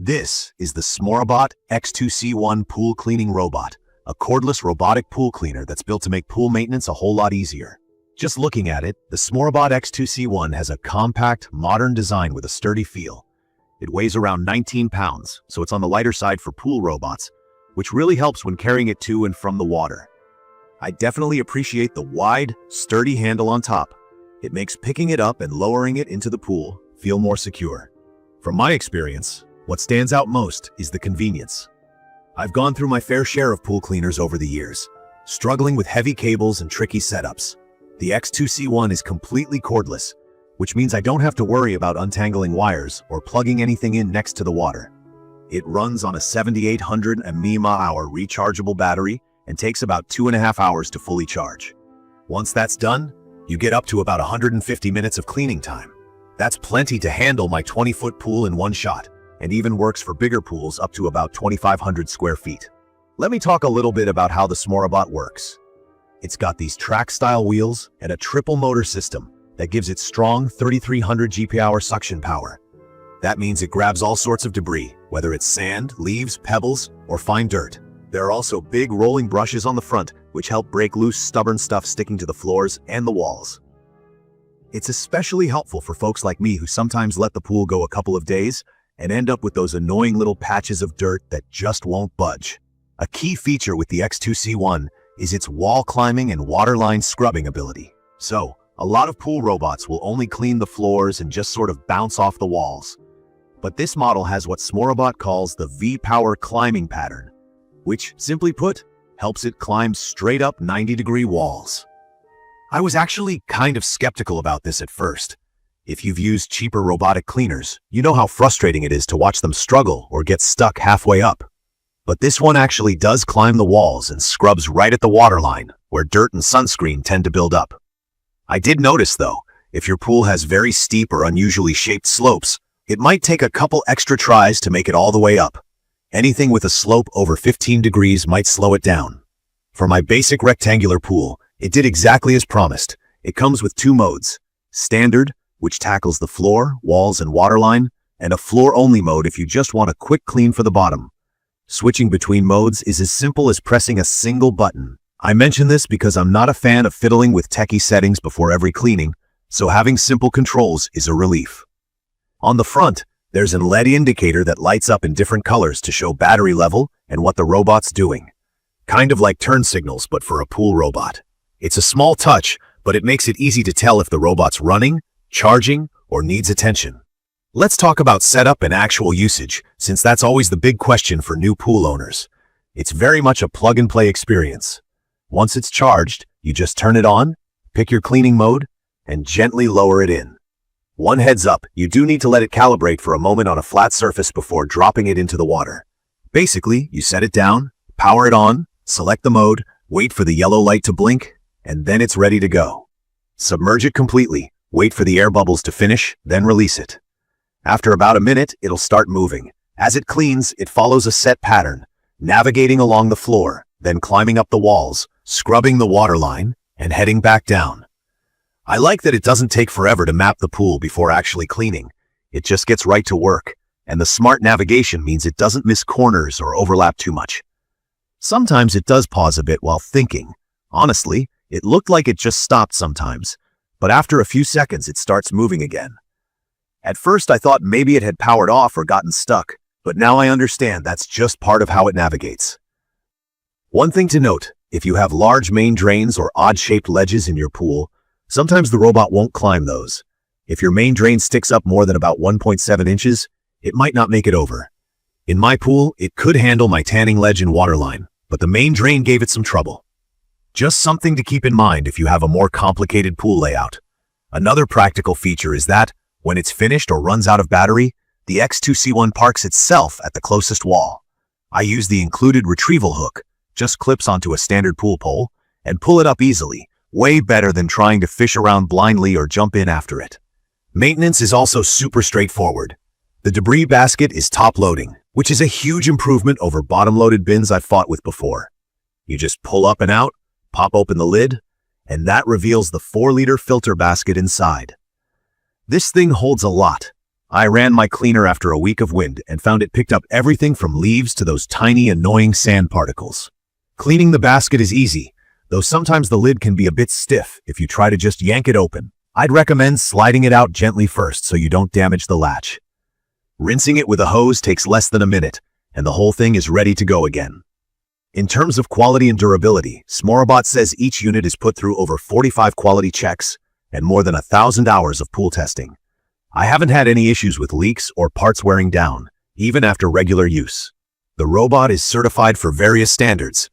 This is the SMOROBOT X2C1 pool cleaning robot, a cordless robotic pool cleaner that's built to make pool maintenance a whole lot easier. Just looking at it, the SMOROBOT X2C1 has a compact, modern design with a sturdy feel. It weighs around 19 pounds, so it's on the lighter side for pool robots, which really helps when carrying it to and from the water. I definitely appreciate the wide, sturdy handle on top. It makes picking it up and lowering it into the pool feel more secure. From my experience, what stands out most is the convenience. I've gone through my fair share of pool cleaners over the years, struggling with heavy cables and tricky setups. The X2C1 is completely cordless, which means I don't have to worry about untangling wires or plugging anything in next to the water. It runs on a 7800 mAh rechargeable battery and takes about 2.5 hours to fully charge. Once that's done, you get up to about 150 minutes of cleaning time. That's plenty to handle my 20-foot pool in one shot, and even works for bigger pools up to about 2,500 square feet. Let me talk a little bit about how the SMOROBOT works. It's got these track-style wheels and a triple motor system that gives it strong 3,300 GPH suction power. That means it grabs all sorts of debris, whether it's sand, leaves, pebbles, or fine dirt. There are also big rolling brushes on the front, which help break loose stubborn stuff sticking to the floors and the walls. It's especially helpful for folks like me who sometimes let the pool go a couple of days and end up with those annoying little patches of dirt that just won't budge. A key feature with the X2C1 is its wall climbing and waterline scrubbing ability. So, a lot of pool robots will only clean the floors and just sort of bounce off the walls. But this model has what SMOROBOT calls the V-Power climbing pattern, which, simply put, helps it climb straight up 90-degree walls. I was actually kind of skeptical about this at first. If you've used cheaper robotic cleaners, you know how frustrating it is to watch them struggle or get stuck halfway up. But this one actually does climb the walls and scrubs right at the waterline, where dirt and sunscreen tend to build up. I did notice, though, if your pool has very steep or unusually shaped slopes, it might take a couple extra tries to make it all the way up. Anything with a slope over 15 degrees might slow it down. For my basic rectangular pool, it did exactly as promised. It comes with two modes: Standard, which tackles the floor, walls, and waterline, and a floor-only mode if you just want a quick clean for the bottom. Switching between modes is as simple as pressing a single button. I mention this because I'm not a fan of fiddling with techie settings before every cleaning, so having simple controls is a relief. On the front, there's an LED indicator that lights up in different colors to show battery level and what the robot's doing. Kind of like turn signals, but for a pool robot. It's a small touch, but it makes it easy to tell if the robot's running, charging, or needs attention. Let's talk about setup and actual usage, since that's always the big question for new pool owners. It's very much a plug-and-play experience. Once it's charged, you just turn it on, pick your cleaning mode, and gently lower it in. One heads up, you do need to let it calibrate for a moment on a flat surface before dropping it into the water. Basically, you set it down, power it on, select the mode, wait for the yellow light to blink, and then it's ready to go. Submerge it completely. Wait for the air bubbles to finish, then release it. After about a minute, it'll start moving. As it cleans, it follows a set pattern, navigating along the floor, then climbing up the walls, scrubbing the waterline, and heading back down. I like that it doesn't take forever to map the pool before actually cleaning. It just gets right to work, and the smart navigation means it doesn't miss corners or overlap too much. Sometimes it does pause a bit while thinking. Honestly, it looked like it just stopped sometimes. But after a few seconds, it starts moving again. At first, I thought maybe it had powered off or gotten stuck, but now I understand that's just part of how it navigates. One thing to note, if you have large main drains or odd-shaped ledges in your pool, sometimes the robot won't climb those. If your main drain sticks up more than about 1.7 inches, it might not make it over. In my pool, it could handle my tanning ledge and waterline, but the main drain gave it some trouble. Just something to keep in mind if you have a more complicated pool layout. Another practical feature is that, when it's finished or runs out of battery, the X2C1 parks itself at the closest wall. I use the included retrieval hook, just clips onto a standard pool pole, and pull it up easily, way better than trying to fish around blindly or jump in after it. Maintenance is also super straightforward. The debris basket is top-loading, which is a huge improvement over bottom-loaded bins I've fought with before. You just pull up and out, pop open the lid, and that reveals the 4-liter filter basket inside. This thing holds a lot. I ran my cleaner after a week of wind and found it picked up everything from leaves to those tiny, annoying sand particles. Cleaning the basket is easy, though sometimes the lid can be a bit stiff if you try to just yank it open. I'd recommend sliding it out gently first so you don't damage the latch. Rinsing it with a hose takes less than a minute, and the whole thing is ready to go again. In terms of quality and durability, SMOROBOT says each unit is put through over 45 quality checks and more than 1,000 hours of pool testing. I haven't had any issues with leaks or parts wearing down, even after regular use. The robot is certified for various standards.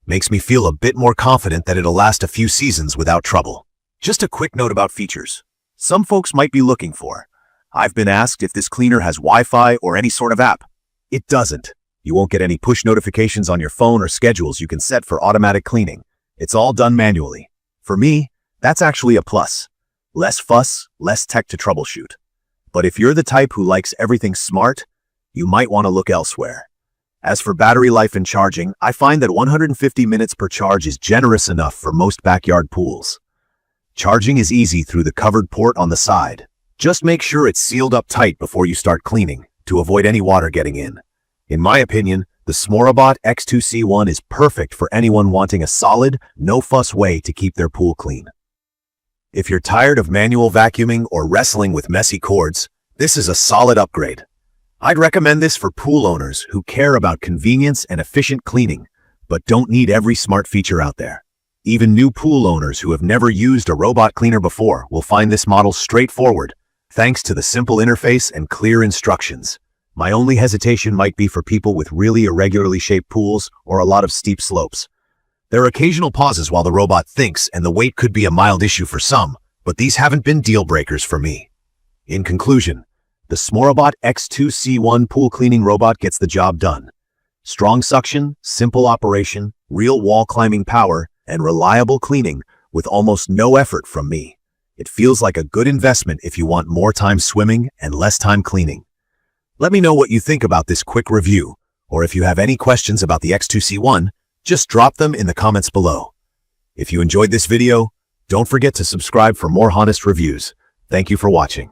Makes me feel a bit more confident that it'll last a few seasons without trouble. Just a quick note about features. Some folks might be looking for. I've been asked if this cleaner has Wi-Fi or any sort of app. It doesn't. You won't get any push notifications on your phone or schedules you can set for automatic cleaning. It's all done manually. For me, that's actually a plus. Less fuss, less tech to troubleshoot. But if you're the type who likes everything smart, you might want to look elsewhere. As for battery life and charging, I find that 150 minutes per charge is generous enough for most backyard pools. Charging is easy through the covered port on the side. Just make sure it's sealed up tight before you start cleaning, to avoid any water getting in. In my opinion, the SMOROBOT X2C1 is perfect for anyone wanting a solid, no-fuss way to keep their pool clean. If you're tired of manual vacuuming or wrestling with messy cords, this is a solid upgrade. I'd recommend this for pool owners who care about convenience and efficient cleaning, but don't need every smart feature out there. Even new pool owners who have never used a robot cleaner before will find this model straightforward, thanks to the simple interface and clear instructions. My only hesitation might be for people with really irregularly shaped pools or a lot of steep slopes. There are occasional pauses while the robot thinks, and the weight could be a mild issue for some, but these haven't been deal breakers for me. In conclusion, the SMOROBOT X2C1 pool cleaning robot gets the job done. Strong suction, simple operation, real wall climbing power, and reliable cleaning with almost no effort from me. It feels like a good investment if you want more time swimming and less time cleaning. Let me know what you think about this quick review, or if you have any questions about the X2C1, just drop them in the comments below. If you enjoyed this video, don't forget to subscribe for more honest reviews. Thank you for watching.